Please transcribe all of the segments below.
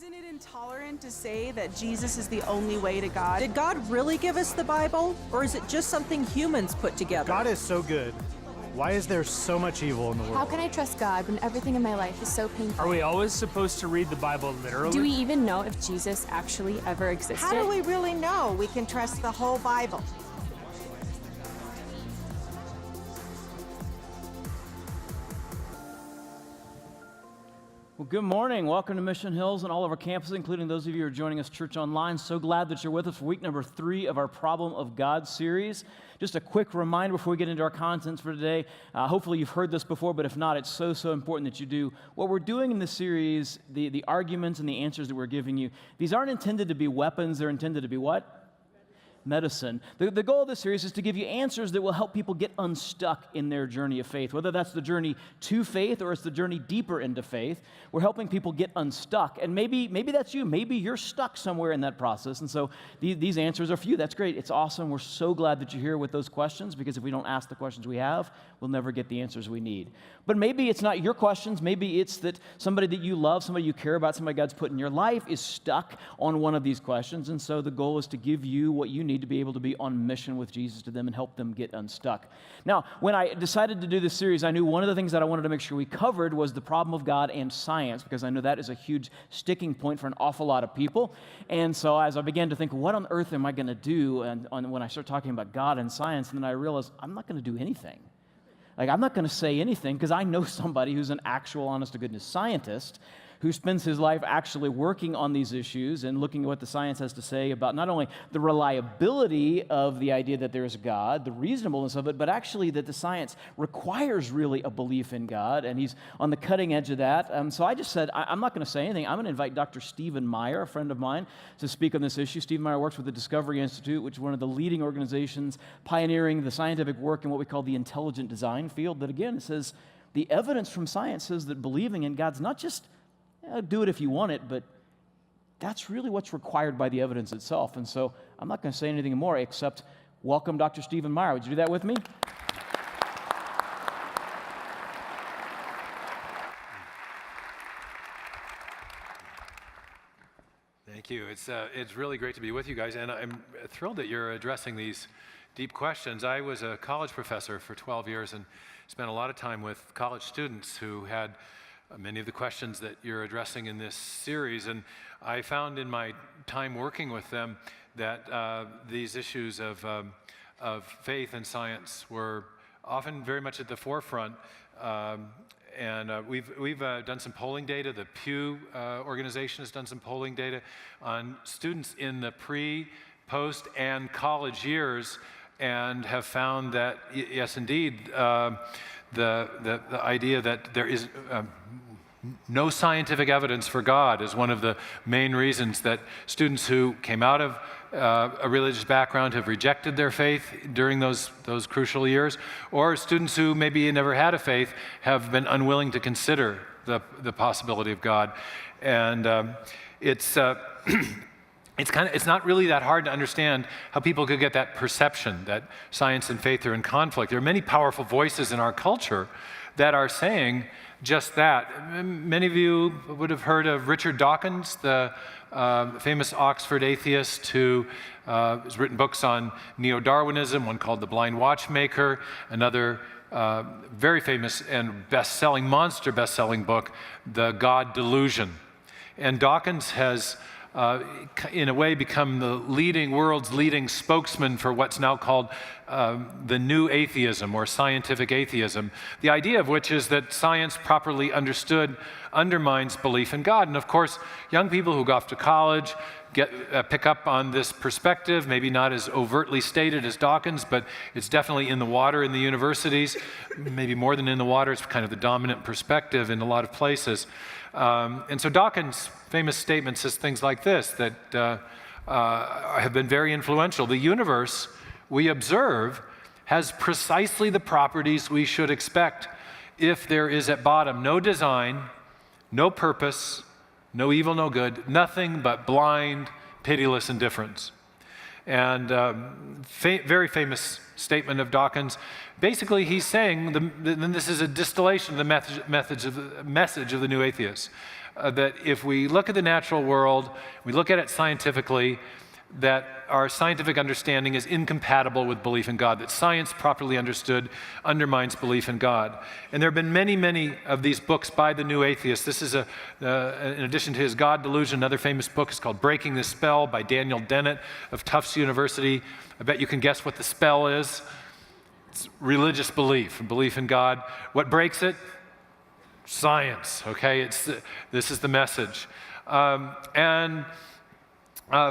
Isn't it intolerant to say that Jesus is the only way to God? Did God really give us the Bible, or is it just something humans put together? God is so good. Why is there so much evil in the world? How can I trust God when everything in my life is so painful? Are we always supposed to read the Bible literally? Do we even know if Jesus actually ever existed? How do we really know we can trust the whole Bible? Well, good morning. Welcome to Mission Hills and all of our campuses, including those of you who are joining us church online. So glad that you're with us for week number 3 of our Problem of God series. Just a quick reminder before we get into our contents for today. Hopefully you've heard this before, but if not, it's so important that you do. What we're doing in this series, the arguments and the answers that we're giving you, these aren't intended to be weapons. They're intended to be what? Medicine. The goal of this series is to give you answers that will help people get unstuck in their journey of faith, whether that's the journey to faith or it's the journey deeper into faith. We're helping people get unstuck, and maybe that's you. Maybe you're stuck somewhere in that process, and so these answers are for you. That's great. It's awesome. We're so glad that you're here with those questions, because if we don't ask the questions we have, we'll never get the answers we need. But maybe it's not your questions. Maybe it's that somebody that you love, somebody you care about, somebody God's put in your life is stuck on one of these questions, and so the goal is to give you what you need to be able to be on mission with Jesus to them and help them get unstuck. Now, when I decided to do this series, I knew one of the things that I wanted to make sure we covered was the problem of God and science, because I know that is a huge sticking point for an awful lot of people. And so as I began to think, what on earth am I going to do when I start talking about God and science, and then I realized I'm not going to do anything. I'm not going to say anything, because I know somebody who's an actual, honest-to-goodness scientist who spends his life actually working on these issues and looking at what the science has to say about not only the reliability of the idea that there is a God, the reasonableness of it, but actually that the science requires really a belief in God, and he's on the cutting edge of that. So I just said, I'm not going to say anything. I'm going to invite Dr. Stephen Meyer, a friend of mine, to speak on this issue. Stephen Meyer works with the Discovery Institute, which is one of the leading organizations pioneering the scientific work in what we call the intelligent design field. That again, it says the evidence from science says that believing in God's not just do it if you want it, but that's really what's required by the evidence itself. And so I'm not going to say anything more except welcome Dr. Stephen Meyer. Would you do that with me? Thank you. It's really great to be with you guys, and I'm thrilled that you're addressing these deep questions. I was a college professor for 12 years and spent a lot of time with college students who had many of the questions that you're addressing in this series, and I found in my time working with them that these issues of faith and science were often very much at the forefront. We've done some polling data. The Pew organization has done some polling data on students in the pre, post, and college years, and have found that yes, indeed, the idea that there is no scientific evidence for God is one of the main reasons that students who came out of a religious background have rejected their faith during those crucial years, or students who maybe never had a faith have been unwilling to consider the possibility of God. And it's not really that hard to understand how people could get that perception that science and faith are in conflict. There are many powerful voices in our culture that are saying just that. Many of you would have heard of Richard Dawkins, the famous Oxford atheist who has written books on neo-Darwinism, one called The Blind Watchmaker, another very famous and monster best-selling book, The God Delusion. And Dawkins has in a way become the world's leading spokesman for what's now called the new atheism or scientific atheism, the idea of which is that science properly understood undermines belief in God. And of course, young people who go off to college pick up on this perspective, maybe not as overtly stated as Dawkins, but it's definitely in the water in the universities, maybe more than in the water. It's kind of the dominant perspective in a lot of places. And so Dawkins' famous statement says things like this that have been very influential. The universe we observe has precisely the properties we should expect if there is at bottom no design, no purpose, no evil, no good, nothing but blind, pitiless indifference. And very famous statement of Dawkins. Basically, he's saying, and this is a distillation of the message of the new atheists. that if we look at the natural world, we look at it scientifically, that our scientific understanding is incompatible with belief in God, that science properly understood undermines belief in God. And there have been many, many of these books by the new atheist. This is, in addition to his God delusion, another famous book is called Breaking the Spell by Daniel Dennett of Tufts University. I bet you can guess what the spell is. It's religious belief, belief in God. What breaks it? Science, okay? This is the message.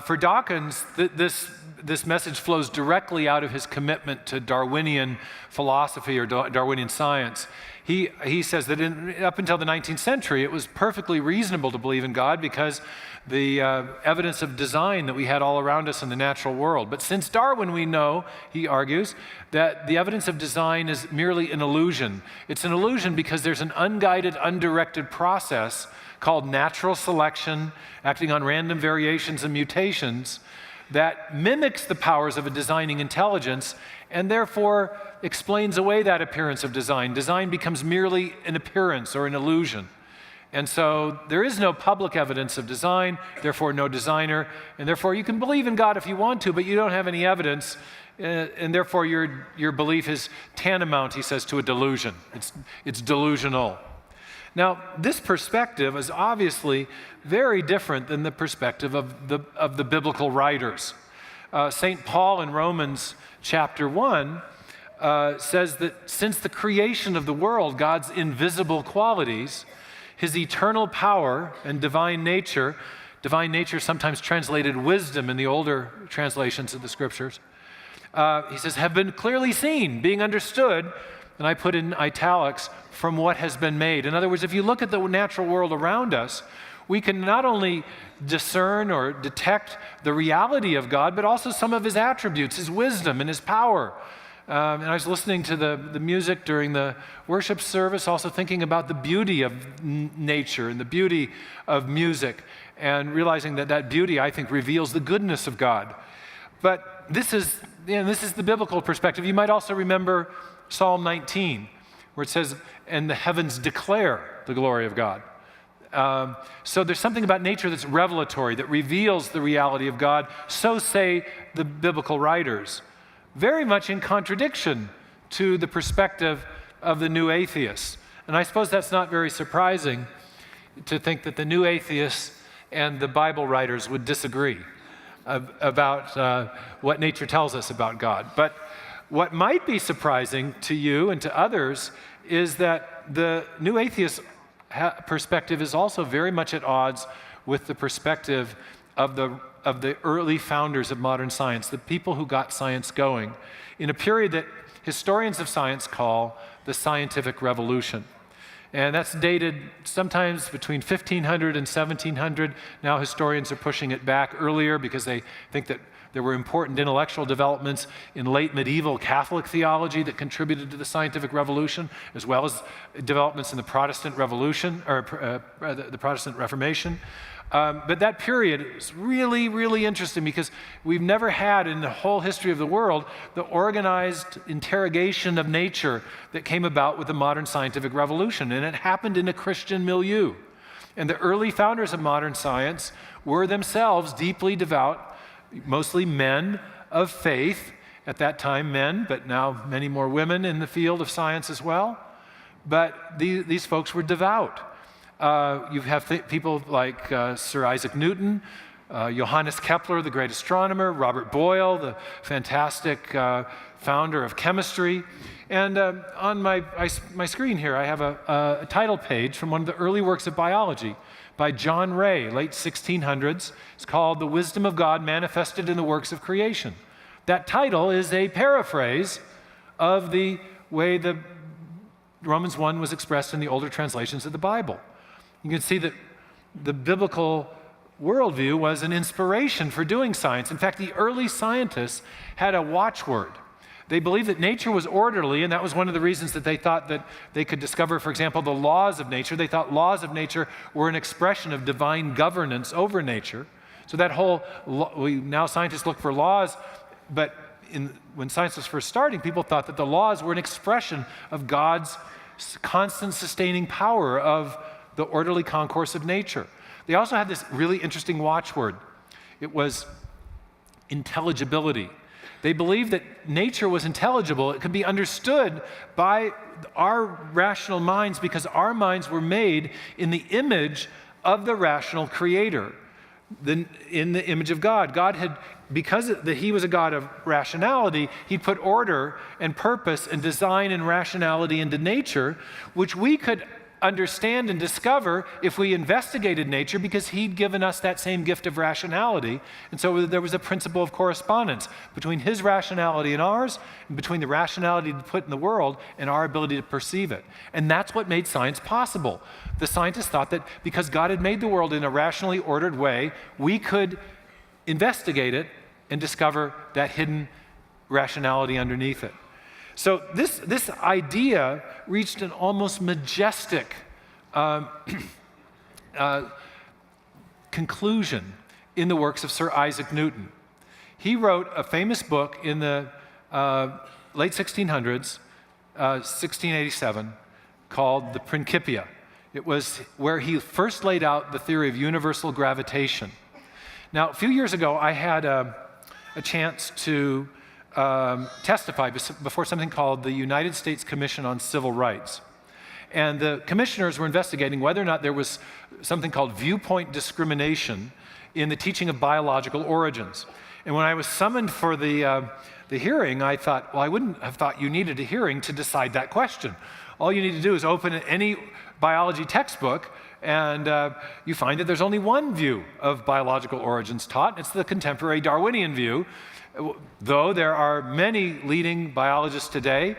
For Dawkins, this message flows directly out of his commitment to Darwinian philosophy or Darwinian science. He says that up until the 19th century, it was perfectly reasonable to believe in God because the evidence of design that we had all around us in the natural world. But since Darwin, we know, he argues, that the evidence of design is merely an illusion. It's an illusion because there's an unguided, undirected process called natural selection, acting on random variations and mutations, that mimics the powers of a designing intelligence and therefore explains away that appearance of design. Design becomes merely an appearance or an illusion. And so there is no public evidence of design, therefore no designer, and therefore you can believe in God if you want to, but you don't have any evidence, and therefore your belief is tantamount, he says, to a delusion. It's delusional. Now, this perspective is obviously very different than the perspective of the biblical writers. St. Paul in Romans chapter 1 says that since the creation of the world, God's invisible qualities, his eternal power and divine nature sometimes translated wisdom in the older translations of the scriptures, he says, have been clearly seen, being understood, and I put in italics, from what has been made. In other words, if you look at the natural world around us, we can not only discern or detect the reality of God, but also some of his attributes, his wisdom and his power. And I was listening to the music during the worship service, also thinking about the beauty of nature and the beauty of music, and realizing that beauty, I think, reveals the goodness of God. But this is the biblical perspective. You might also remember Psalm 19, where it says, and the heavens declare the glory of God. So there's something about nature that's revelatory, that reveals the reality of God. So say the biblical writers, very much in contradiction to the perspective of the new atheists. And I suppose that's not very surprising to think that the new atheists and the Bible writers would disagree about what nature tells us about God. But what might be surprising to you and to others is that the new atheist perspective is also very much at odds with the perspective of the early founders of modern science, the people who got science going, in a period that historians of science call the scientific revolution. And that's dated sometimes between 1500 and 1700. Now historians are pushing it back earlier because they think that there were important intellectual developments in late medieval Catholic theology that contributed to the scientific revolution, as well as developments in the Protestant Revolution, or the Protestant Reformation. But that period is really, really interesting because we've never had in the whole history of the world the organized interrogation of nature that came about with the modern scientific revolution. And it happened in a Christian milieu. And the early founders of modern science were themselves deeply devout, mostly men of faith, at that time men, but now many more women in the field of science as well. But these folks were devout. You have people like Sir Isaac Newton, Johannes Kepler, the great astronomer, Robert Boyle, the fantastic founder of chemistry. And on my screen here, I have a title page from one of the early works of biology by John Ray, late 1600s. It's called The Wisdom of God Manifested in the Works of Creation. That title is a paraphrase of the way the Romans 1 was expressed in the older translations of the Bible. You can see that the biblical worldview was an inspiration for doing science. In fact, the early scientists had a watchword. They believed that nature was orderly, and that was one of the reasons that they thought that they could discover, for example, the laws of nature. They thought laws of nature were an expression of divine governance over nature. So that whole, now scientists look for laws, but when science was first starting, people thought that the laws were an expression of God's constant sustaining power of the orderly concourse of nature. They also had this really interesting watchword. It was intelligibility. They believed that nature was intelligible. It could be understood by our rational minds because our minds were made in the image of the rational creator, in the image of God. God had, because that he was a God of rationality, he put order and purpose and design and rationality into nature, which we could understand and discover if we investigated nature because he'd given us that same gift of rationality. And so there was a principle of correspondence between his rationality and ours, and between the rationality to put in the world and our ability to perceive it. And that's what made science possible. The scientists thought that because God had made the world in a rationally ordered way, we could investigate it and discover that hidden rationality underneath it. So this idea reached an almost majestic conclusion in the works of Sir Isaac Newton. He wrote a famous book in the late 1600s, 1687, called the Principia. It was where he first laid out the theory of universal gravitation. Now, a few years ago, I had a chance to testify before something called the United States Commission on Civil Rights. And the commissioners were investigating whether or not there was something called viewpoint discrimination in the teaching of biological origins. And when I was summoned for the hearing, I thought, well, I wouldn't have thought you needed a hearing to decide that question. All you need to do is open any biology textbook and you find that there's only one view of biological origins taught. It's the contemporary Darwinian view, though there are many leading biologists today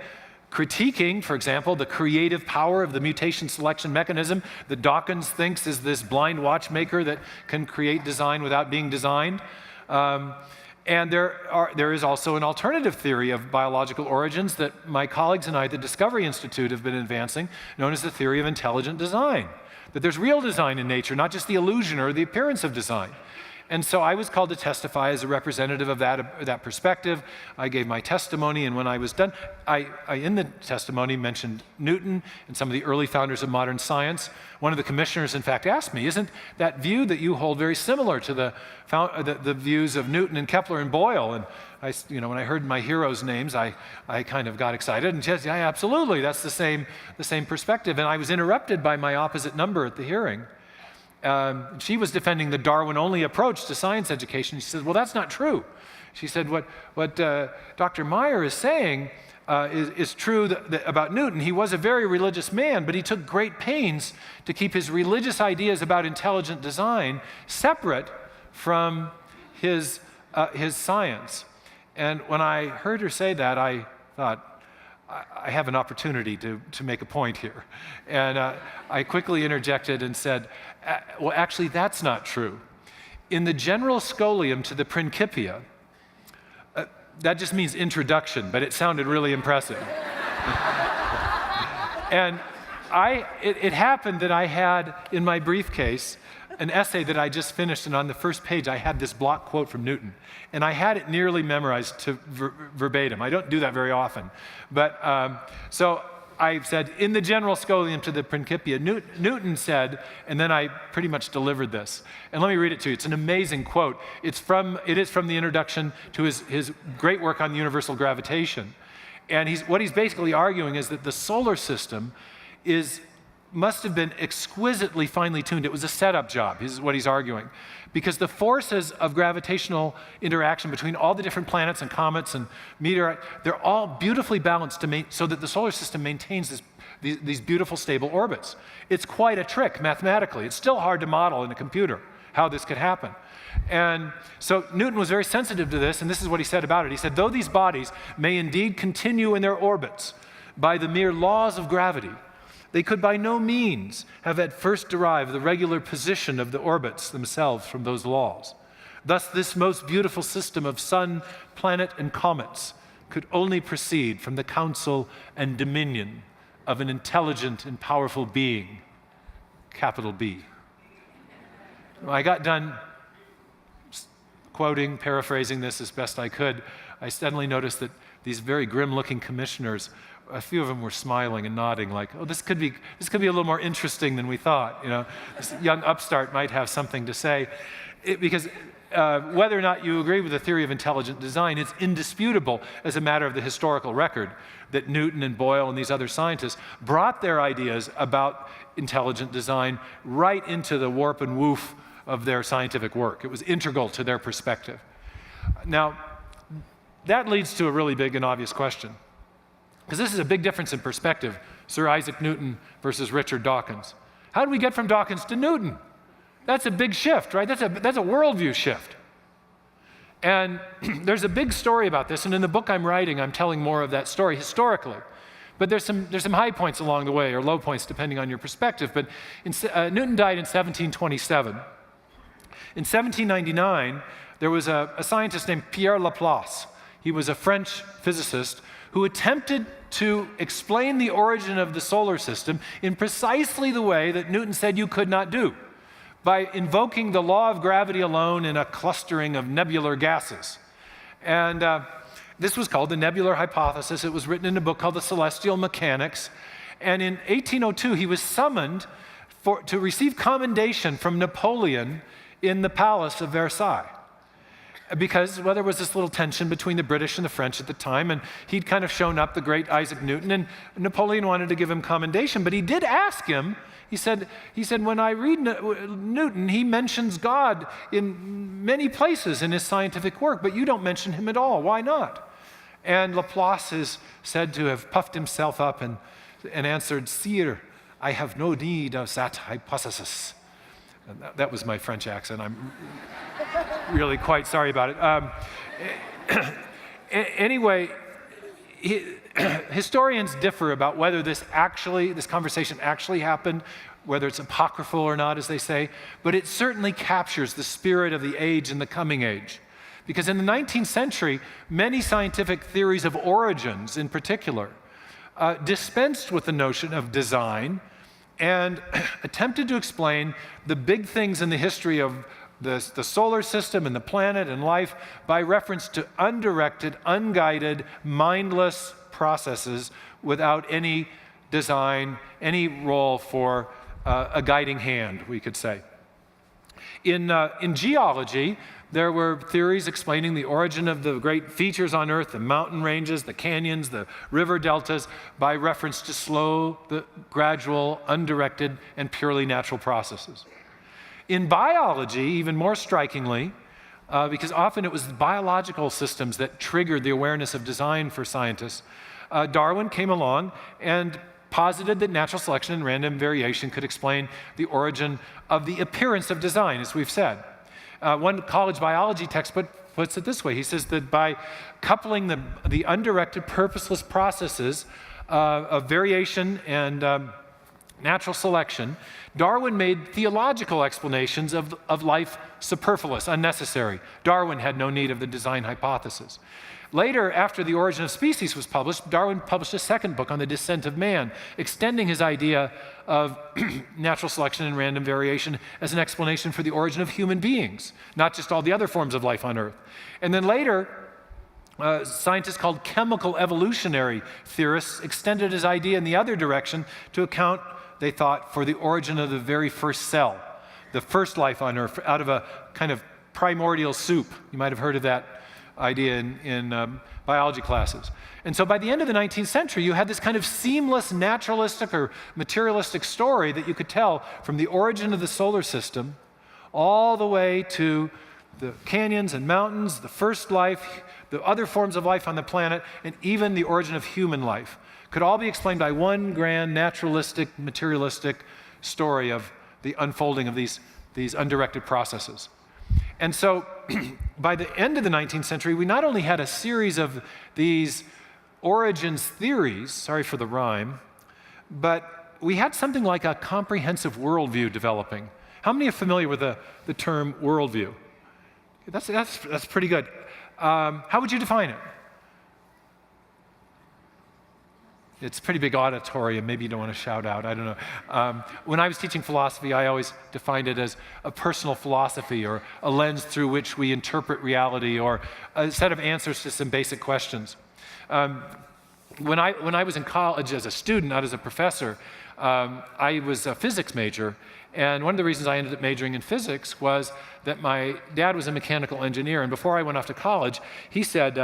critiquing, for example, the creative power of the mutation selection mechanism that Dawkins thinks is this blind watchmaker that can create design without being designed. And there is also an alternative theory of biological origins that my colleagues and I at the Discovery Institute have been advancing, known as the theory of intelligent design. That there's real design in nature, not just the illusion or the appearance of design. And so I was called to testify as a representative of that perspective. I gave my testimony, and when I was done, I in the testimony mentioned Newton and some of the early founders of modern science. One of the commissioners, in fact, asked me, isn't that view that you hold very similar to the views of Newton and Kepler and Boyle? And when I heard my heroes' names, I kind of got excited and said, yeah, absolutely, that's the same perspective. And I was interrupted by my opposite number at the hearing. She was defending the Darwin-only approach to science education. She said, well, that's not true. She said, what Dr. Meyer is saying is true about Newton. He was a very religious man, but he took great pains to keep his religious ideas about intelligent design separate from his science. And when I heard her say that, I thought, I have an opportunity to make a point here. And I quickly interjected and said, well, actually, that's not true. In the general scholium to the Principia, that just means introduction, but it sounded really impressive. And it happened that I had in my briefcase an essay that I just finished, and on the first page I had this block quote from Newton. And I had it nearly memorized to verbatim. I don't do that very often. But so I said, in the general scholium to the Principia, Newton said, and then I pretty much delivered this. And let me read it to you. It's an amazing quote. It is from the introduction to his great work on universal gravitation. And what he's basically arguing is that the solar system must have been exquisitely finely tuned. It was a setup job, is what he's arguing. Because the forces of gravitational interaction between all the different planets and comets and meteorites, they're all beautifully balanced so that the solar system maintains these beautiful, stable orbits. It's quite a trick mathematically. It's still hard to model in a computer how this could happen. And so Newton was very sensitive to this, and this is what he said about it. He said, though these bodies may indeed continue in their orbits by the mere laws of gravity, they could by no means have at first derived the regular position of the orbits themselves from those laws. Thus, this most beautiful system of sun, planet, and comets could only proceed from the counsel and dominion of an intelligent and powerful being, capital B. When I got done quoting, paraphrasing this as best I could, I suddenly noticed that these very grim-looking commissioners a few of them were smiling and nodding like, oh, this could be a little more interesting than we thought. This young upstart might have something to say. Because whether or not you agree with the theory of intelligent design, it's indisputable as a matter of the historical record that Newton and Boyle and these other scientists brought their ideas about intelligent design right into the warp and woof of their scientific work. It was integral to their perspective. Now, that leads to a really big and obvious question, because this is a big difference in perspective, Sir Isaac Newton versus Richard Dawkins. How did we get from Dawkins to Newton? That's a big shift, right? That's a worldview shift. And there's a big story about this, and in the book I'm writing, I'm telling more of that story historically. But there's some high points along the way, or low points, depending on your perspective. But Newton died in 1727. In 1799, there was a scientist named Pierre Laplace. He was a French physicist who attempted to explain the origin of the solar system in precisely the way that Newton said you could not do, by invoking the law of gravity alone in a clustering of nebular gases. And this was called the nebular hypothesis. It was written in a book called The Celestial Mechanics. And in 1802, he was summoned to receive commendation from Napoleon in the Palace of Versailles. Because, well, there was this little tension between the British and the French at the time, and he'd kind of shown up, the great Isaac Newton, and Napoleon wanted to give him commendation, but he did ask him. He said, when I read Newton, he mentions God in many places in his scientific work, but you don't mention him at all. Why not? And Laplace is said to have puffed himself up and answered, Sire, I have no need of that hypothesis. And that was my French accent. I'm really quite sorry about it. Anyway, historians differ about whether this conversation actually happened, whether it's apocryphal or not, as they say, but it certainly captures the spirit of the age and the coming age. Because in the 19th century, many scientific theories of origins, in particular, dispensed with the notion of design and attempted to explain the big things in the history of the solar system and the planet and life by reference to undirected, unguided, mindless processes without any design, any role for a guiding hand, we could say. In geology, there were theories explaining the origin of the great features on Earth, the mountain ranges, the canyons, the river deltas, by reference to slow, gradual, undirected, and purely natural processes. In biology, even more strikingly, because often it was biological systems that triggered the awareness of design for scientists, Darwin came along and posited that natural selection and random variation could explain the origin of the appearance of design, as we've said. One college biology textbook puts it this way. He says that by coupling the undirected, purposeless processes of variation and natural selection, Darwin made theological explanations of life superfluous, unnecessary. Darwin had no need of the design hypothesis. Later, after The Origin of Species was published, Darwin published a second book on the descent of man, extending his idea of natural selection and random variation as an explanation for the origin of human beings, not just all the other forms of life on Earth. And then later, scientists called chemical evolutionary theorists extended his idea in the other direction to account, they thought, for the origin of the very first cell, the first life on Earth, out of a kind of primordial soup. You might have heard of that idea in biology classes. And so by the end of the 19th century, you had this kind of seamless naturalistic or materialistic story that you could tell from the origin of the solar system all the way to the canyons and mountains, the first life, the other forms of life on the planet, and even the origin of human life. Could all be explained by one grand naturalistic, materialistic story of the unfolding of these undirected processes. And so by the end of the 19th century, we not only had a series of these origins theories, sorry for the rhyme, but we had something like a comprehensive worldview developing. How many are familiar with the term worldview? That's pretty good. How would you define it? It's a pretty big auditorium. Maybe you don't want to shout out. I don't know. When I was teaching philosophy, I always defined it as a personal philosophy or a lens through which we interpret reality or a set of answers to some basic questions. when I was in college as a student, not as a professor, I was a physics major. And one of the reasons I ended up majoring in physics was that my dad was a mechanical engineer. And before I went off to college, he said,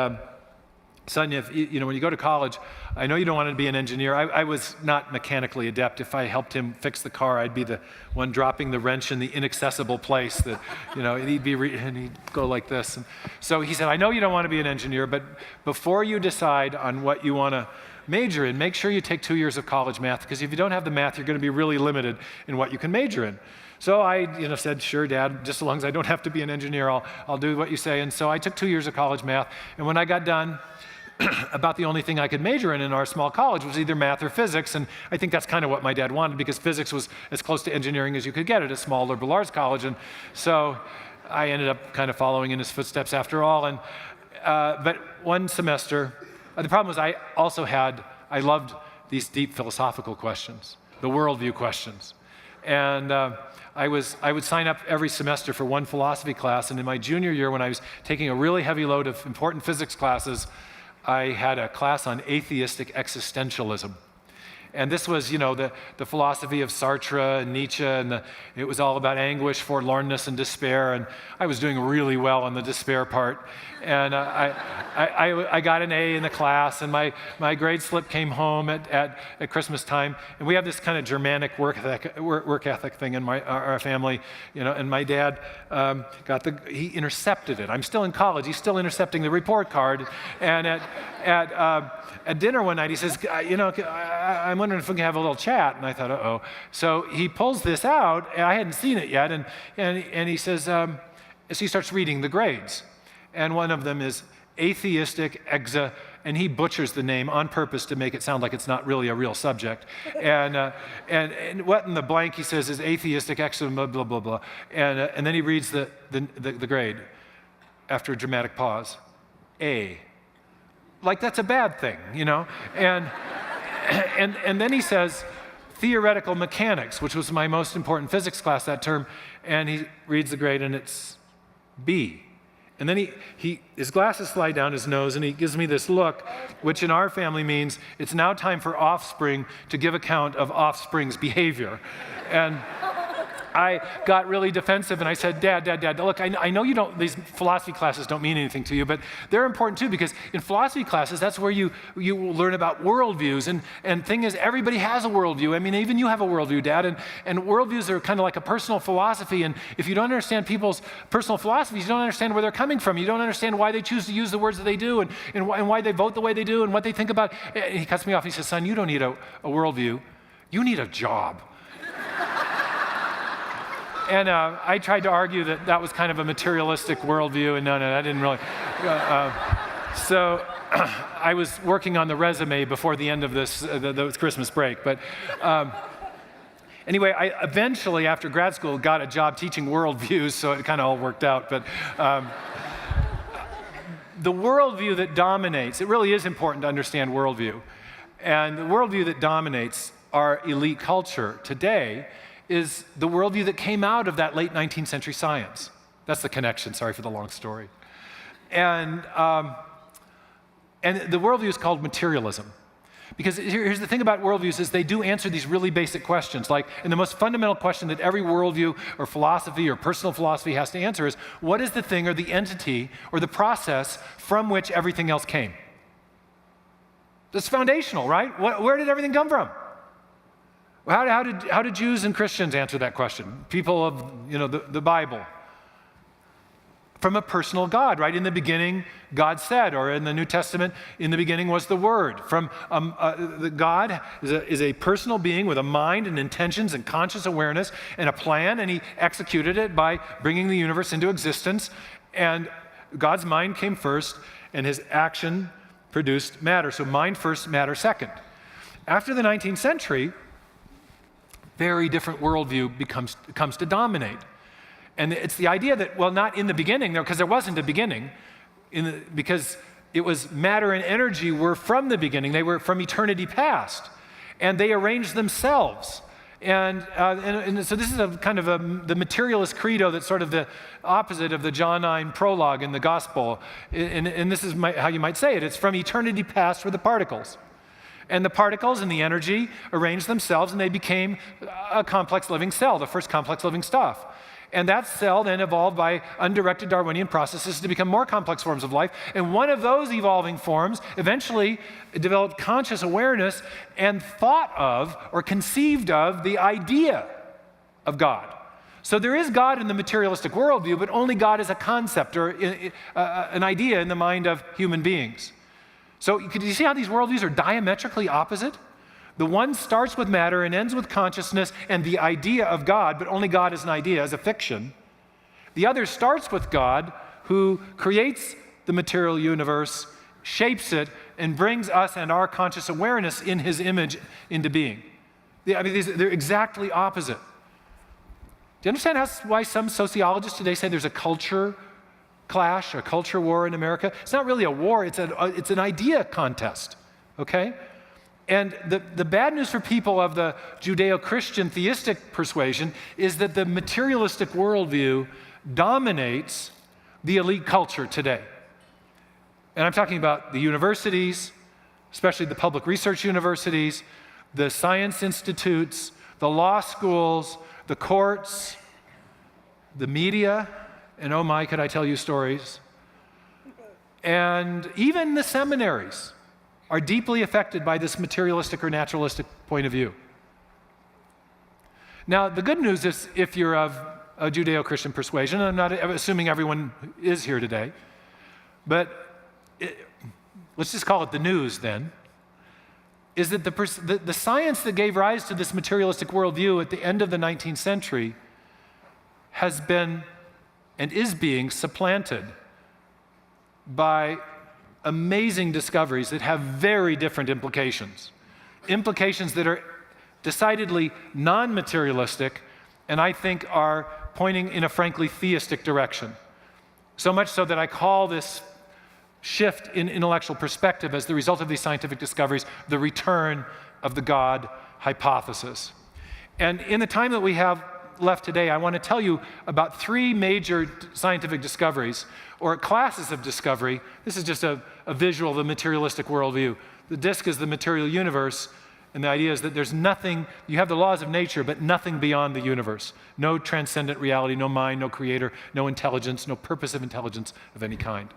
son, when you go to college, I know you don't want to be an engineer. I was not mechanically adept. If I helped him fix the car, I'd be the one dropping the wrench in the inaccessible place that, and he'd go like this. And so he said, I know you don't want to be an engineer, but before you decide on what you want to major in, make sure you take 2 years of college math, because if you don't have the math, you're going to be really limited in what you can major in. So I said, sure, Dad, just as long as I don't have to be an engineer, I'll do what you say. And so I took 2 years of college math, and when I got done, about the only thing I could major in our small college was either math or physics, and I think that's kind of what my dad wanted, because physics was as close to engineering as you could get at a small liberal arts college, and so I ended up kind of following in his footsteps after all. And but one semester, the problem was I loved these deep philosophical questions, the worldview questions. And I would sign up every semester for one philosophy class, and in my junior year, when I was taking a really heavy load of important physics classes, I had a class on atheistic existentialism. And this was, the philosophy of Sartre and Nietzsche, and it was all about anguish, forlornness, and despair. And I was doing really well on the despair part. And I got an A in the class, and my grade slip came home at Christmas time. And we have this kind of Germanic work ethic thing in our family, And my dad he intercepted it. I'm still in college. He's still intercepting the report card. And at dinner one night, he says, I'm wondering if we can have a little chat. And I thought, uh-oh. So he pulls this out, and I hadn't seen it yet, and he says, so he starts reading the grades. And one of them is atheistic and he butchers the name on purpose to make it sound like it's not really a real subject. And what in the blank he says is atheistic blah, blah, blah, blah. And then he reads the grade after a dramatic pause. A. Like that's a bad thing, And then he says theoretical mechanics, which was my most important physics class that term, and he reads the grade and it's B. And then his glasses slide down his nose, and he gives me this look, which in our family means it's now time for offspring to give account of offspring's behavior. And I got really defensive, and I said, Dad, look, I know these philosophy classes don't mean anything to you, but they're important too, because in philosophy classes, that's where you learn about worldviews. And thing is, everybody has a worldview. I mean, even you have a worldview, Dad, and worldviews are kind of like a personal philosophy, and if you don't understand people's personal philosophies, you don't understand where they're coming from. You don't understand why they choose to use the words that they do, and why they vote the way they do, and what they think about. And he cuts me off. He says, son, you don't need a worldview. You need a job. And I tried to argue that was kind of a materialistic worldview, and no, I didn't really. So I was working on the resume before the end of the Christmas break. But anyway, I eventually, after grad school, got a job teaching worldviews, so it kind of all worked out. But the worldview that dominates, it really is important to understand worldview. And the worldview that dominates our elite culture today is the worldview that came out of that late 19th century science. That's the connection, sorry for the long story. And the worldview is called materialism. Because here's the thing about worldviews is they do answer these really basic questions. And the most fundamental question that every worldview or philosophy or personal philosophy has to answer is, what is the thing or the entity or the process from which everything else came? That's foundational, right? Where did everything come from? How did Jews and Christians answer that question? People of the Bible. From a personal God, right? In the beginning, God said, or in the New Testament, in the beginning was the Word. From the God is a personal being with a mind and intentions and conscious awareness and a plan, and he executed it by bringing the universe into existence. And God's mind came first, and his action produced matter. So mind first, matter second. After the 19th century, very different worldview comes to dominate. And it's the idea that, well, not in the beginning, because there wasn't a beginning, because it was matter and energy were from the beginning. They were from eternity past. And they arranged themselves. And so this is the materialist credo that's sort of the opposite of the John 9 prologue in the gospel. And this is how you might say it. It's from eternity past were the particles. And the particles and the energy arranged themselves and they became a complex living cell, the first complex living stuff. And that cell then evolved by undirected Darwinian processes to become more complex forms of life. And one of those evolving forms eventually developed conscious awareness and thought of or conceived of the idea of God. So there is God in the materialistic worldview, but only God is a concept or an idea in the mind of human beings. So do you see how these worldviews are diametrically opposite? The one starts with matter and ends with consciousness and the idea of God, but only God is an idea, as a fiction. The other starts with God, who creates the material universe, shapes it, and brings us and our conscious awareness in his image into being. They're exactly opposite. Do you understand why some sociologists today say there's a culture clash, a culture war in America? It's not really a war, it's an idea contest, okay? And the bad news for people of the Judeo-Christian theistic persuasion is that the materialistic worldview dominates the elite culture today. And I'm talking about the universities, especially the public research universities, the science institutes, the law schools, the courts, the media, and oh my, could I tell you stories? And even the seminaries are deeply affected by this materialistic or naturalistic point of view. Now, the good news is if you're of a Judeo-Christian persuasion, and I'm not assuming everyone is here today, but let's just call it the news then, is that the science that gave rise to this materialistic worldview at the end of the 19th century has been and is being supplanted by amazing discoveries that have very different implications. Implications that are decidedly non-materialistic and I think are pointing in a frankly theistic direction. So much so that I call this shift in intellectual perspective as the result of these scientific discoveries the return of the God hypothesis. And in the time that we have left today, I want to tell you about three major scientific discoveries, or classes of discovery. This is just a visual of the materialistic worldview. The disk is the material universe, and the idea is that there's nothing, you have the laws of nature, but nothing beyond the universe. No transcendent reality, no mind, no creator, no intelligence, no purpose of intelligence of any kind.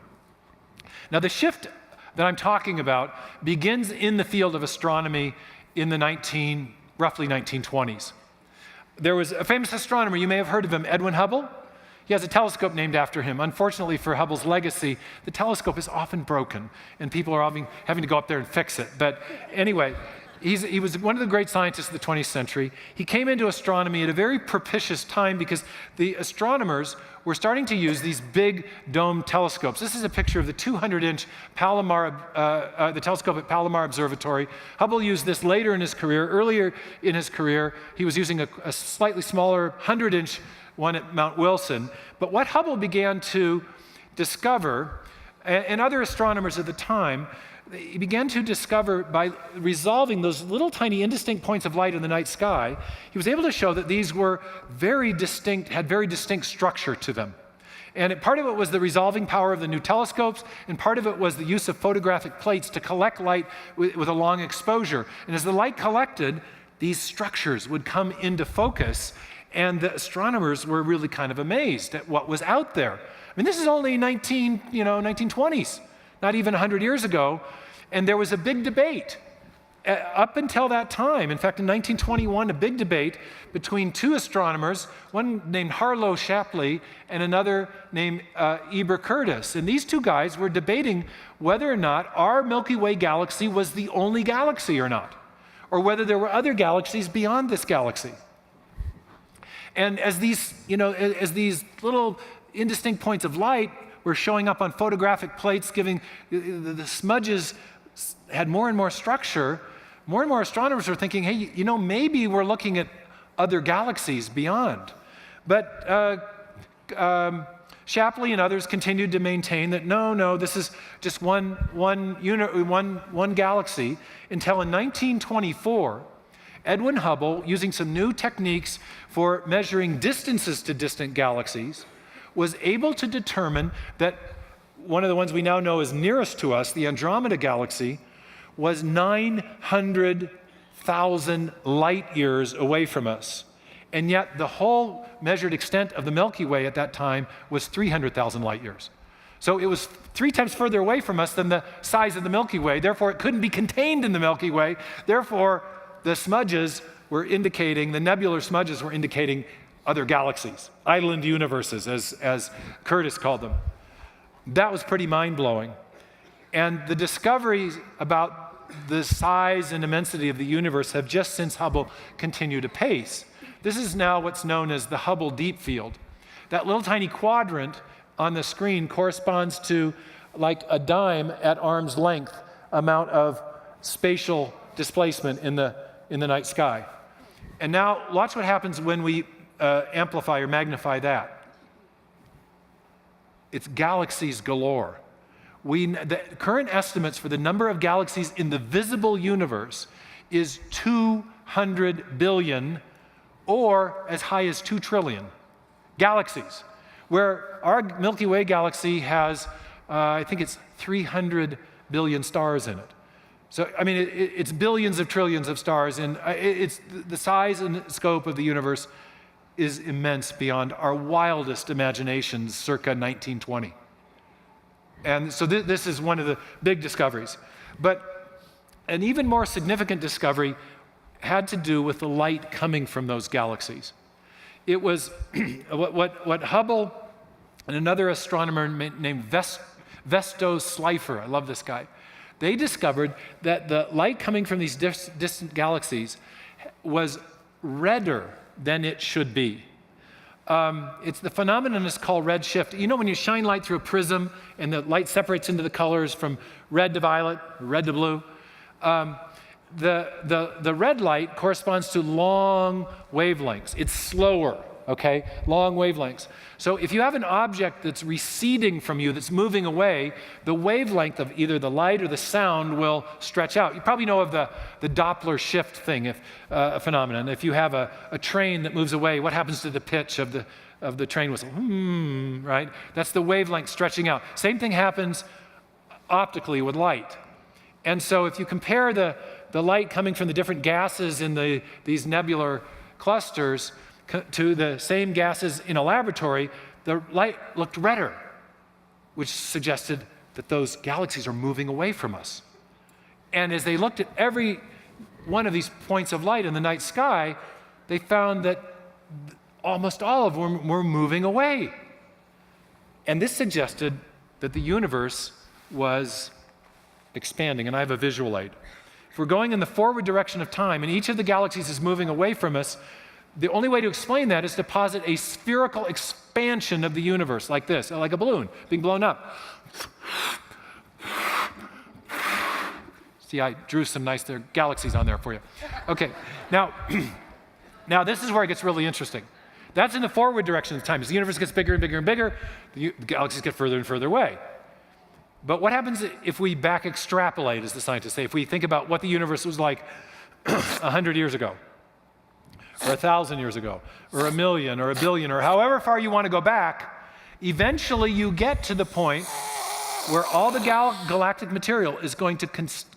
Now, the shift that I'm talking about begins in the field of astronomy in the roughly 1920s. There was a famous astronomer, you may have heard of him, Edwin Hubble. He has a telescope named after him. Unfortunately for Hubble's legacy, the telescope is often broken, and people are having to go up there and fix it. But anyway, he was one of the great scientists of the 20th century. He came into astronomy at a very propitious time because the astronomers were starting to use these big dome telescopes. This is a picture of the 200-inch the telescope at Palomar Observatory. Hubble used this later in his career. Earlier in his career, he was using a slightly smaller 100-inch one at Mount Wilson. But what Hubble began to discover, and other astronomers at the time, he began to discover by resolving those little tiny indistinct points of light in the night sky, he was able to show that these were very distinct, had very distinct structure to them. And part of it was the resolving power of the new telescopes, and part of it was the use of photographic plates to collect light with a long exposure. And as the light collected, these structures would come into focus, and the astronomers were really kind of amazed at what was out there. I mean, this is only 1920s, not even 100 years ago, and there was a big debate up until that time. In fact, in 1921, a big debate between two astronomers, one named Harlow Shapley and another named Eber Curtis. And these two guys were debating whether or not our Milky Way galaxy was the only galaxy or not, or whether there were other galaxies beyond this galaxy. And as these little indistinct points of light were showing up on photographic plates, giving the smudges had more and more structure, more and more astronomers were thinking, hey, maybe we're looking at other galaxies beyond. But Shapley and others continued to maintain that no, this is just one galaxy, until in 1924, Edwin Hubble, using some new techniques for measuring distances to distant galaxies, was able to determine that one of the ones we now know is nearest to us, the Andromeda galaxy, was 900,000 light years away from us. And yet the whole measured extent of the Milky Way at that time was 300,000 light years. So it was 3 times further away from us than the size of the Milky Way. Therefore, it couldn't be contained in the Milky Way. Therefore, the smudges were indicating, the nebular smudges were indicating other galaxies, island universes, as Curtis called them. That was pretty mind-blowing. And the discoveries about the size and immensity of the universe have just since Hubble continued apace. This is now what's known as the Hubble Deep Field. That little tiny quadrant on the screen corresponds to like a dime at arm's length amount of spatial displacement in the night sky. And now watch what happens when we amplify or magnify that. It's galaxies galore. The current estimates for the number of galaxies in the visible universe is 200 billion or as high as 2 trillion galaxies, where our Milky Way galaxy has, I think it's 300 billion stars in it. So, I mean, it's billions of trillions of stars, and it's the size and scope of the universe is immense beyond our wildest imaginations circa 1920. And so this is one of the big discoveries. But an even more significant discovery had to do with the light coming from those galaxies. It was what Hubble and another astronomer named Vesto Slipher, I love this guy, they discovered that the light coming from these distant galaxies was redder than it should be. It's the phenomenon is called redshift. You know when you shine light through a prism and the light separates into the colors from red to violet, red to blue? The red light corresponds to long wavelengths. It's slower, okay? Long wavelengths. So if you have an object that's receding from you, that's moving away, the wavelength of either the light or the sound will stretch out. You probably know of the Doppler shift thing, a phenomenon. If you have a train that moves away, what happens to the pitch of the train whistle? Right? That's the wavelength stretching out. Same thing happens optically with light. And so if you compare the light coming from the different gases in these nebular clusters to the same gases in a laboratory, the light looked redder, which suggested that those galaxies are moving away from us. And as they looked at every one of these points of light in the night sky, they found that almost all of them were moving away. And this suggested that the universe was expanding, and I have a visual aid. If we're going in the forward direction of time and each of the galaxies is moving away from us, the only way to explain that is to posit a spherical expansion of the universe like this, like a balloon being blown up. See, I drew some nice galaxies on there for you. Okay, now this is where it gets really interesting. That's in the forward direction of time. As the universe gets bigger and bigger and bigger, the galaxies get further and further away. But what happens if we back extrapolate, as the scientists say, if we think about what the universe was like 100 years ago, or 1,000 years ago, or 1,000,000, or 1,000,000,000, or however far you want to go back, eventually you get to the point where all the galactic material is going to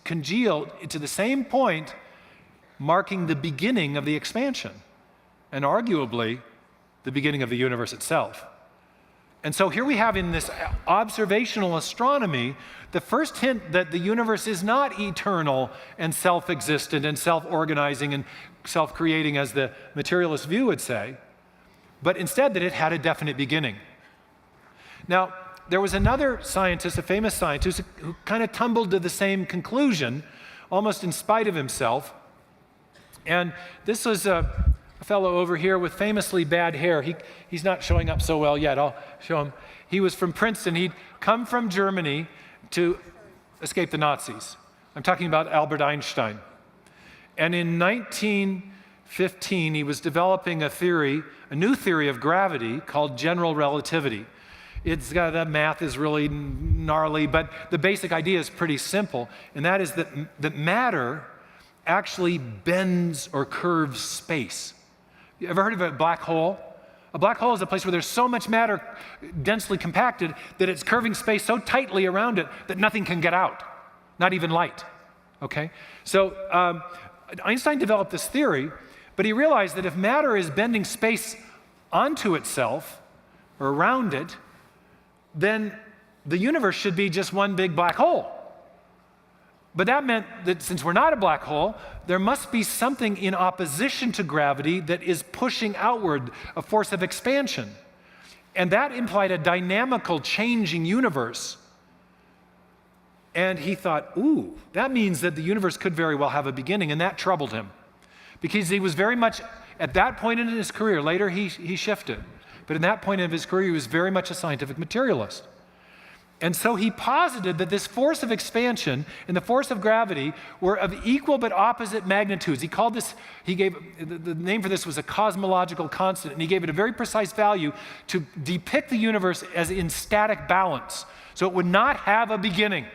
congeal to the same point, marking the beginning of the expansion, and arguably the beginning of the universe itself. And so here we have in this observational astronomy the first hint that the universe is not eternal and self-existent and self-organizing and self-creating as the materialist view would say, but instead that it had a definite beginning. Now, there was another scientist, a famous scientist, who kind of tumbled to the same conclusion, almost in spite of himself. And this was a fellow over here with famously bad hair. He's not showing up so well yet. I'll show him. He was from Princeton. He'd come from Germany to escape the Nazis. I'm talking about Albert Einstein. And in 1915, he was developing a new theory of gravity called general relativity. The math is really gnarly, but the basic idea is pretty simple, and that is that matter actually bends or curves space. You ever heard of a black hole? A black hole is a place where there's so much matter densely compacted that it's curving space so tightly around it that nothing can get out, not even light. okay? So Einstein developed this theory, but he realized that if matter is bending space onto itself or around it, then the universe should be just one big black hole. But that meant that since we're not a black hole, there must be something in opposition to gravity that is pushing outward, a force of expansion. And that implied a dynamical, changing universe. And he thought, ooh, that means that the universe could very well have a beginning, and that troubled him. Because he was very much, at that point in his career, later he shifted, but in that point of his career, he was very much a scientific materialist. And so he posited that this force of expansion and the force of gravity were of equal but opposite magnitudes. He called this, he gave, the name for this was a cosmological constant, and he gave it a very precise value to depict the universe as in static balance. So it would not have a beginning.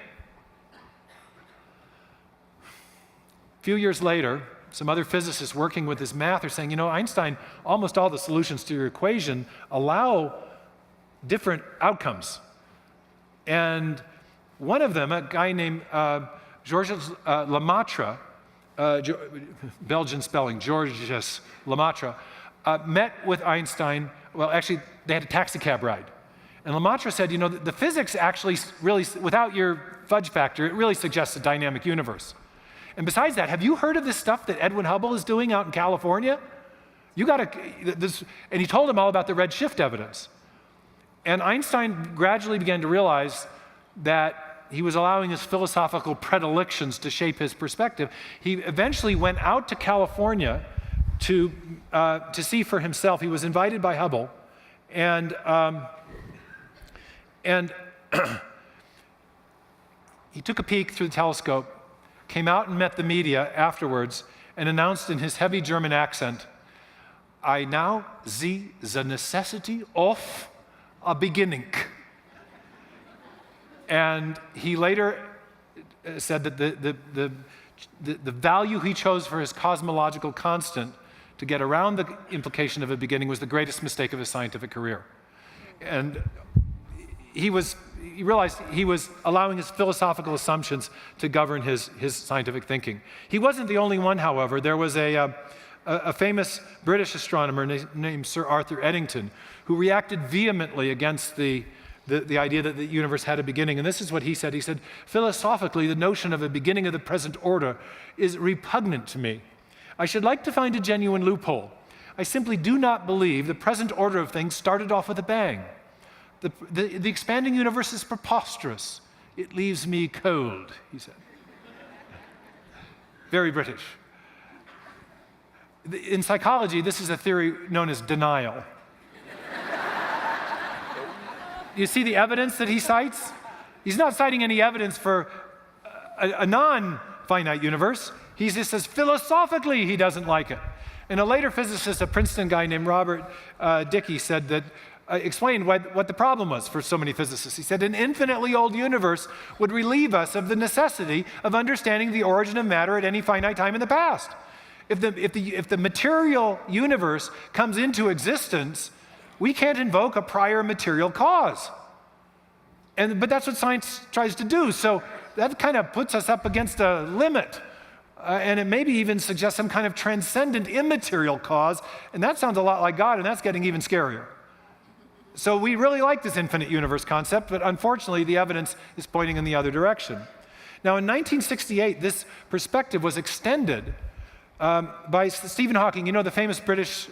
A few years later, some other physicists working with this math are saying, you know, Einstein, almost all the solutions to your equation allow different outcomes. And one of them, a guy named Georges Lemaitre, Belgian spelling, Georges Lemaitre, met with Einstein. Well, actually, they had a taxi cab ride. And Lemaitre said, you know, the physics actually really, without your fudge factor, it really suggests a dynamic universe. And besides that, have you heard of this stuff that Edwin Hubble is doing out in California? You got to, this, and he told him all about the redshift evidence. And Einstein gradually began to realize that he was allowing his philosophical predilections to shape his perspective. He eventually went out to California to see for himself. He was invited by Hubble, and he took a peek through the telescope, came out and met the media afterwards, and announced in his heavy German accent, "I now see the necessity of a beginning." And he later said that the value he chose for his cosmological constant to get around the implication of a beginning was the greatest mistake of his scientific career. And he realized he was allowing his philosophical assumptions to govern his scientific thinking. He wasn't the only one, however. There was a famous British astronomer named Sir Arthur Eddington who reacted vehemently against the idea that the universe had a beginning. And this is what he said. He said, "Philosophically, the notion of a beginning of the present order is repugnant to me. I should like to find a genuine loophole. I simply do not believe the present order of things started off with a bang. The expanding universe is preposterous. It leaves me cold," he said. Very British. In psychology, this is a theory known as denial. You see the evidence that he cites? He's not citing any evidence for a non-finite universe. He just says philosophically he doesn't like it. And a later physicist, a Princeton guy named Robert Dickey, said that, explained what the problem was for so many physicists. He said, an infinitely old universe would relieve us of the necessity of understanding the origin of matter at any finite time in the past. If the material universe comes into existence, we can't invoke a prior material cause. But that's what science tries to do. So that kind of puts us up against a limit. And it maybe even suggests some kind of transcendent immaterial cause. And that sounds a lot like God, and that's getting even scarier. So we really like this infinite universe concept, but unfortunately the evidence is pointing in the other direction. Now in 1968, this perspective was extended by Stephen Hawking. You know, the famous British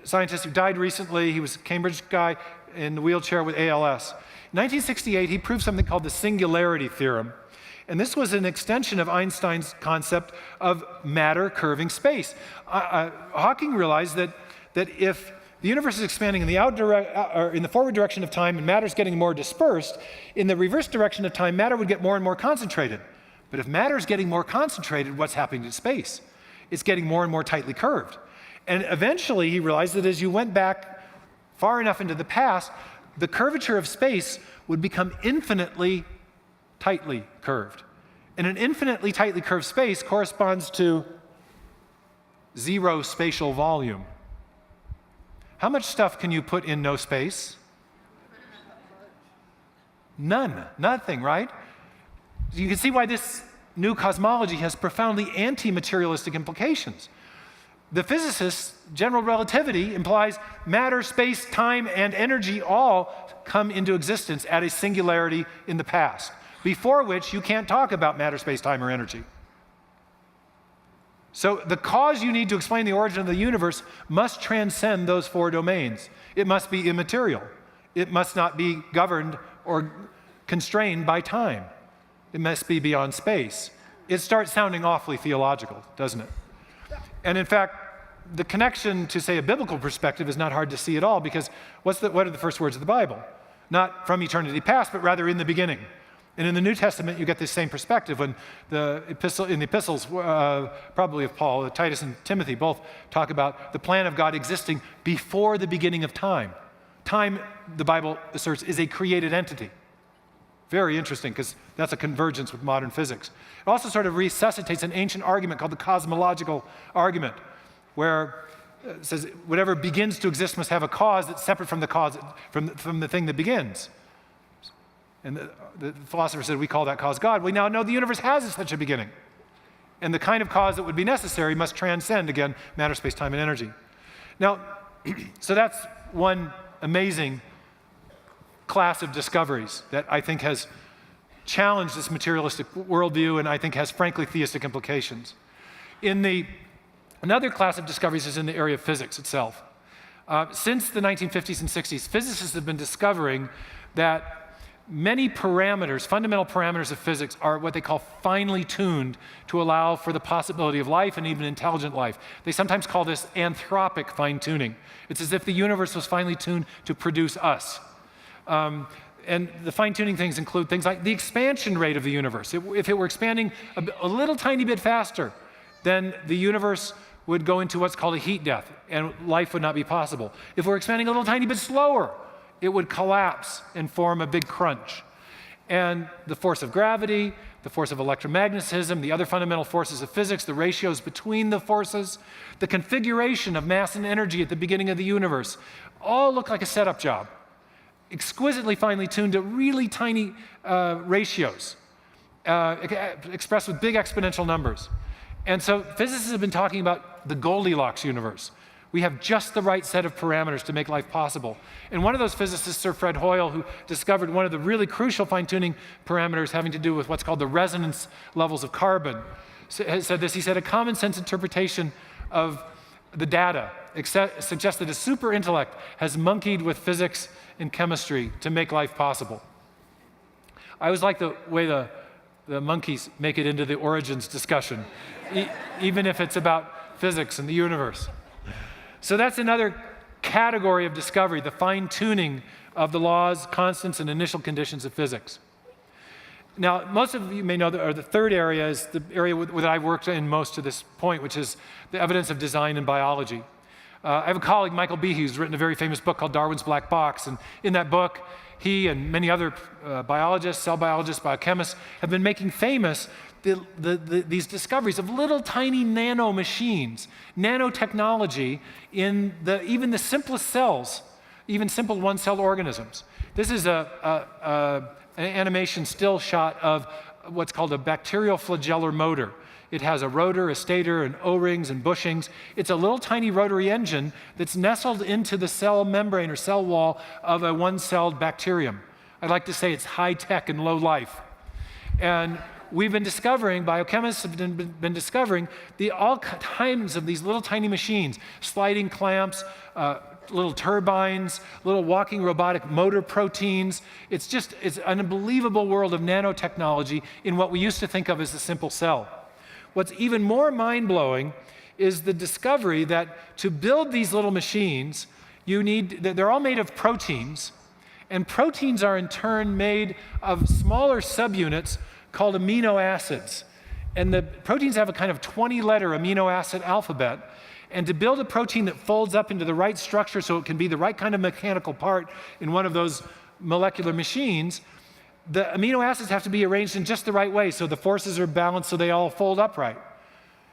scientist who died recently. He was a Cambridge guy in the wheelchair with ALS. In 1968, he proved something called the singularity theorem. And this was an extension of Einstein's concept of matter curving space. Hawking realized that if the universe is expanding in the forward direction of time and matter is getting more dispersed, in the reverse direction of time, matter would get more and more concentrated. But if matter is getting more concentrated, what's happening to space? It's getting more and more tightly curved. And eventually he realized that as you went back far enough into the past, the curvature of space would become infinitely tightly curved. And an infinitely tightly curved space corresponds to zero spatial volume. How much stuff can you put in no space? None. Nothing, right? You can see why this new cosmology has profoundly anti-materialistic implications. The physicists' general relativity implies matter, space, time, and energy all come into existence at a singularity in the past, before which you can't talk about matter, space, time, or energy. So the cause you need to explain the origin of the universe must transcend those four domains. It must be immaterial. It must not be governed or constrained by time. It must be beyond space. It starts sounding awfully theological, doesn't it? And in fact, the connection to, say, a biblical perspective is not hard to see at all, because what are the first words of the Bible? Not from eternity past, but rather in the beginning. And in the New Testament, you get this same perspective when in the epistles, probably of Paul, Titus and Timothy, both talk about the plan of God existing before the beginning of time. Time, the Bible asserts, is a created entity. Very interesting, because that's a convergence with modern physics. It also sort of resuscitates an ancient argument called the cosmological argument, where it says whatever begins to exist must have a cause that's separate from the cause, from the thing that begins. And the philosopher said, we call that cause God. We now know the universe has such a beginning. And the kind of cause that would be necessary must transcend, again, matter, space, time, and energy. Now, so that's one amazing class of discoveries that I think has challenged this materialistic worldview, and I think has, frankly, theistic implications. Another class of discoveries is in the area of physics itself. Since the 1950s and 60s, physicists have been discovering that many parameters, fundamental parameters of physics, are what they call finely tuned to allow for the possibility of life and even intelligent life. They sometimes call this anthropic fine-tuning. It's as if the universe was finely tuned to produce us. And the fine-tuning things include things like the expansion rate of the universe. If it were expanding a little tiny bit faster, then the universe would go into what's called a heat death, and life would not be possible. If we're expanding a little tiny bit slower, it would collapse and form a big crunch. And the force of gravity, the force of electromagnetism, the other fundamental forces of physics, the ratios between the forces, the configuration of mass and energy at the beginning of the universe, all look like a setup job, exquisitely finely tuned to really tiny ratios, expressed with big exponential numbers. And so physicists have been talking about the Goldilocks universe. We have just the right set of parameters to make life possible. And one of those physicists, Sir Fred Hoyle, who discovered one of the really crucial fine-tuning parameters having to do with what's called the resonance levels of carbon, said this. He said, a common sense interpretation of the data suggests that a super intellect has monkeyed with physics and chemistry to make life possible. I always like the way the monkeys make it into the origins discussion, even if it's about physics and the universe. So that's another category of discovery, the fine-tuning of the laws, constants, and initial conditions of physics. Now, most of you may know that the third area is the area that I've worked in most to this point, which is the evidence of design in biology. I have a colleague, Michael Behe, who's written a very famous book called Darwin's Black Box, and in that book, he and many other biologists, cell biologists, biochemists have been making famous these discoveries of little tiny nano machines, nanotechnology in even the simplest cells, even simple one-cell organisms. This is an animation still shot of what's called a bacterial flagellar motor. It has a rotor, a stator, and O-rings and bushings. It's a little tiny rotary engine that's nestled into the cell membrane or cell wall of a one-celled bacterium. I'd like to say it's high-tech and low-life. And we've been discovering, biochemists have been discovering all kinds of these little tiny machines, sliding clamps, little turbines, little walking robotic motor proteins. It's an unbelievable world of nanotechnology in what we used to think of as the simple cell. What's even more mind-blowing is the discovery that to build these little machines, they're all made of proteins, and proteins are in turn made of smaller subunits called amino acids. And the proteins have a kind of 20-letter amino acid alphabet. And to build a protein that folds up into the right structure so it can be the right kind of mechanical part in one of those molecular machines, the amino acids have to be arranged in just the right way so the forces are balanced so they all fold upright.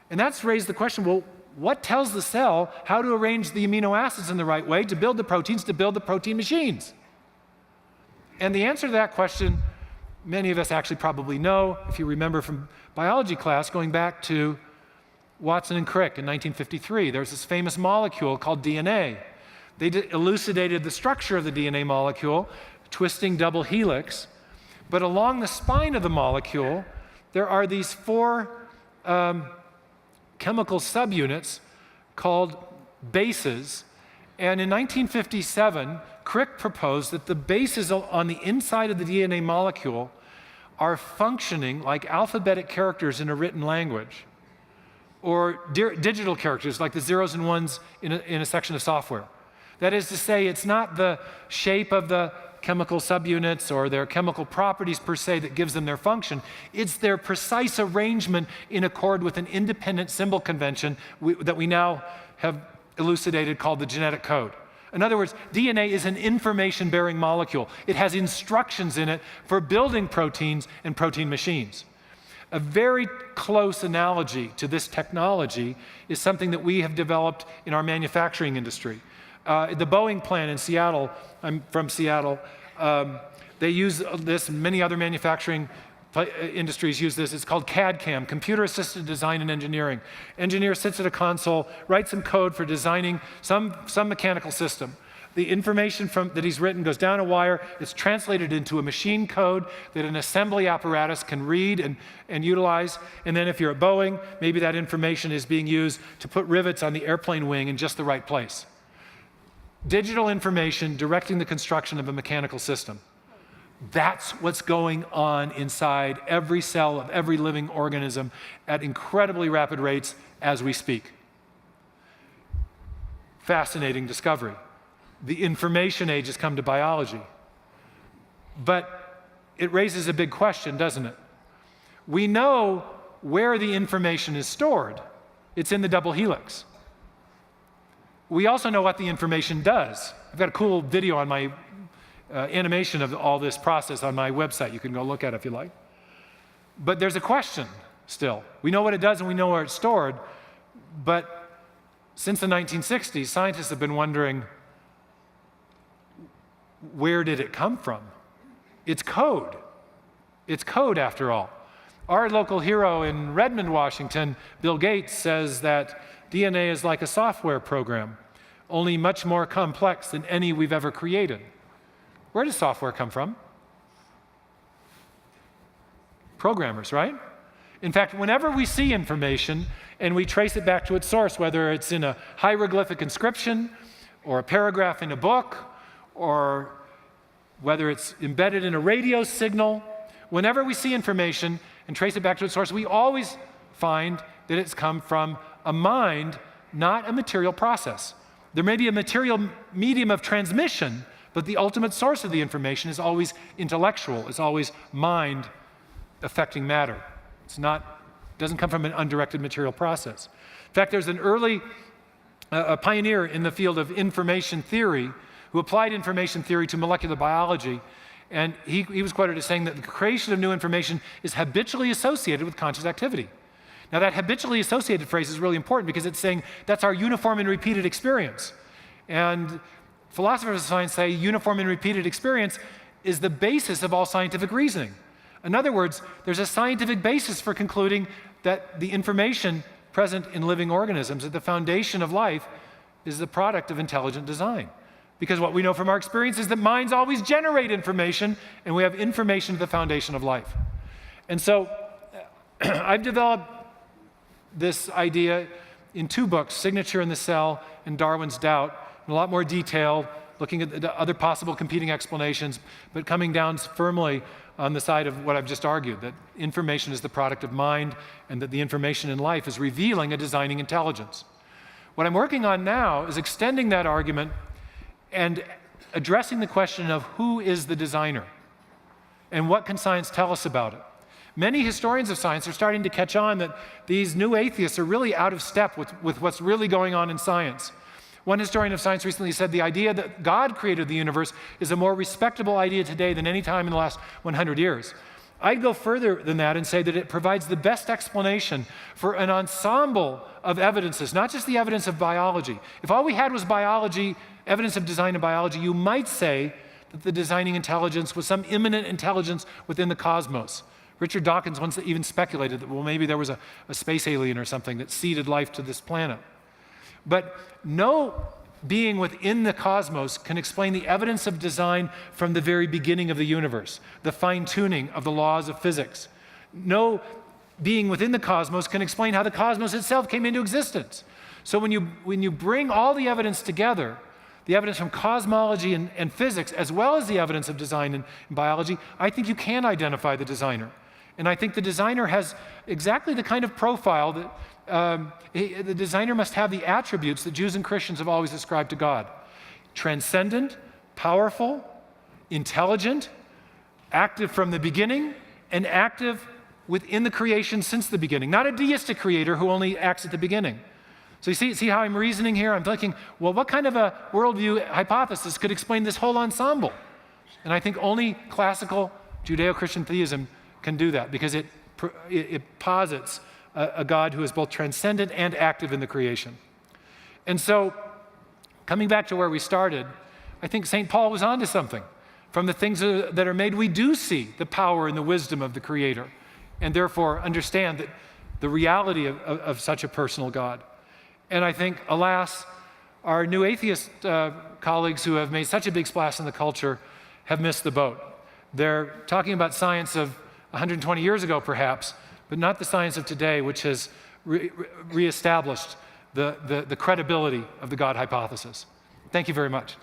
And that's raised the question, well, what tells the cell how to arrange the amino acids in the right way to build the proteins, to build the protein machines? And the answer to that question many of us actually probably know, if you remember from biology class, going back to Watson and Crick in 1953. There's this famous molecule called DNA. They elucidated the structure of the DNA molecule, twisting double helix. But along the spine of the molecule, there are these 4 chemical subunits called bases. And in 1957, Crick proposed that the bases on the inside of the DNA molecule are functioning like alphabetic characters in a written language, or digital characters like the zeros and ones in a section of software. That is to say, it's not the shape of the chemical subunits or their chemical properties per se that gives them their function. It's their precise arrangement in accord with an independent symbol convention that we now have elucidated called the genetic code. In other words, DNA is an information-bearing molecule. It has instructions in it for building proteins and protein machines. A very close analogy to this technology is something that we have developed in our manufacturing industry. The Boeing plant in Seattle, I'm from Seattle, they use this, many other manufacturing industries use this. It's called CAD/CAM, Computer-Assisted Design and Engineering. Engineer sits at a console, writes some code for designing some mechanical system. The information that he's written goes down a wire, it's translated into a machine code that an assembly apparatus can read and utilize. And then if you're at Boeing, maybe that information is being used to put rivets on the airplane wing in just the right place. Digital information directing the construction of a mechanical system. That's what's going on inside every cell of every living organism at incredibly rapid rates as we speak. Fascinating discovery. The information age has come to biology. But it raises a big question, doesn't it? We know where the information is stored. It's in the double helix. We also know what the information does. I've got a cool video on my animation of all this process on my website. You can go look at it if you like. But there's a question still. We know what it does and we know where it's stored, but since the 1960s, scientists have been wondering, where did it come from? It's code. It's code, after all. Our local hero in Redmond, Washington, Bill Gates, says that DNA is like a software program, only much more complex than any we've ever created. Where does software come from? Programmers, right? In fact, whenever we see information and we trace it back to its source, whether it's in a hieroglyphic inscription or a paragraph in a book, or whether it's embedded in a radio signal, whenever we see information and trace it back to its source, we always find that it's come from a mind, not a material process. There may be a material medium of transmission, but the ultimate source of the information is always intellectual. It's always mind affecting matter. Doesn't come from an undirected material process. In fact, there's an early pioneer in the field of information theory who applied information theory to molecular biology, and he was quoted as saying that the creation of new information is habitually associated with conscious activity. Now, that habitually associated phrase is really important because it's saying that's our uniform and repeated experience. And philosophers of science say uniform and repeated experience is the basis of all scientific reasoning. In other words, there's a scientific basis for concluding that the information present in living organisms at the foundation of life is the product of intelligent design. Because what we know from our experience is that minds always generate information, and we have information at the foundation of life. And so I've developed this idea in 2 books, Signature in the Cell and Darwin's Doubt, in a lot more detail, looking at the other possible competing explanations, but coming down firmly on the side of what I've just argued, that information is the product of mind and that the information in life is revealing a designing intelligence. What I'm working on now is extending that argument and addressing the question of who is the designer and what can science tell us about it. Many historians of science are starting to catch on that these new atheists are really out of step with what's really going on in science. One historian of science recently said the idea that God created the universe is a more respectable idea today than any time in the last 100 years. I'd go further than that and say that it provides the best explanation for an ensemble of evidences, not just the evidence of biology. If all we had was biology, evidence of design in biology, you might say that the designing intelligence was some immanent intelligence within the cosmos. Richard Dawkins once even speculated that, well, maybe there was a space alien or something that seeded life to this planet. But no being within the cosmos can explain the evidence of design from the very beginning of the universe, the fine-tuning of the laws of physics. No being within the cosmos can explain how the cosmos itself came into existence. So when you bring all the evidence together, the evidence from cosmology and physics, as well as the evidence of design and biology, I think you can identify the designer. And I think the designer has exactly the kind of profile that the designer must have the attributes that Jews and Christians have always ascribed to God. Transcendent, powerful, intelligent, active from the beginning, and active within the creation since the beginning. Not a deistic creator who only acts at the beginning. So you see how I'm reasoning here? I'm thinking, well, what kind of a worldview hypothesis could explain this whole ensemble? And I think only classical Judeo-Christian theism can do that, because it posits a God who is both transcendent and active in the creation. And so, coming back to where we started, I think St. Paul was onto something. From the things that are made, we do see the power and the wisdom of the Creator, and therefore understand that the reality of such a personal God. And I think, alas, our new atheist colleagues who have made such a big splash in the culture have missed the boat. They're talking about science of 120 years ago, perhaps, but not the science of today, which has reestablished the credibility of the God hypothesis. Thank you very much.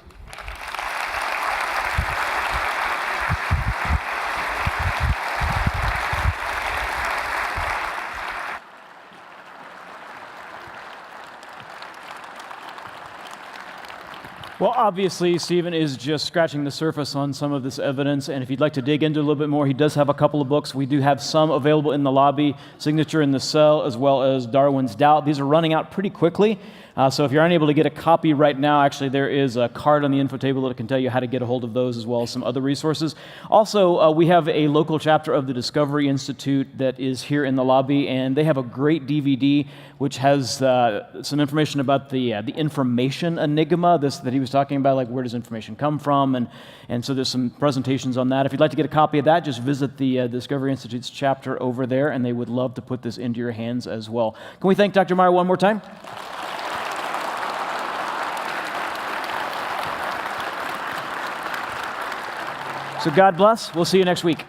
Well, obviously, Stephen is just scratching the surface on some of this evidence, and if you'd like to dig into a little bit more, he does have a couple of books. We do have some available in the lobby, Signature in the Cell, as well as Darwin's Doubt. These are running out pretty quickly, so if you're unable to get a copy right now, actually there is a card on the info table that can tell you how to get a hold of those, as well as some other resources. Also, we have a local chapter of the Discovery Institute that is here in the lobby, and they have a great DVD which has some information about the information enigma, this that he was talking about, like where does information come from, and so there's some presentations on that. If you'd like to get a copy of that, just visit the Discovery Institute's chapter over there, and they would love to put this into your hands as well. Can we thank Dr. Meyer one more time? So God bless. We'll see you next week.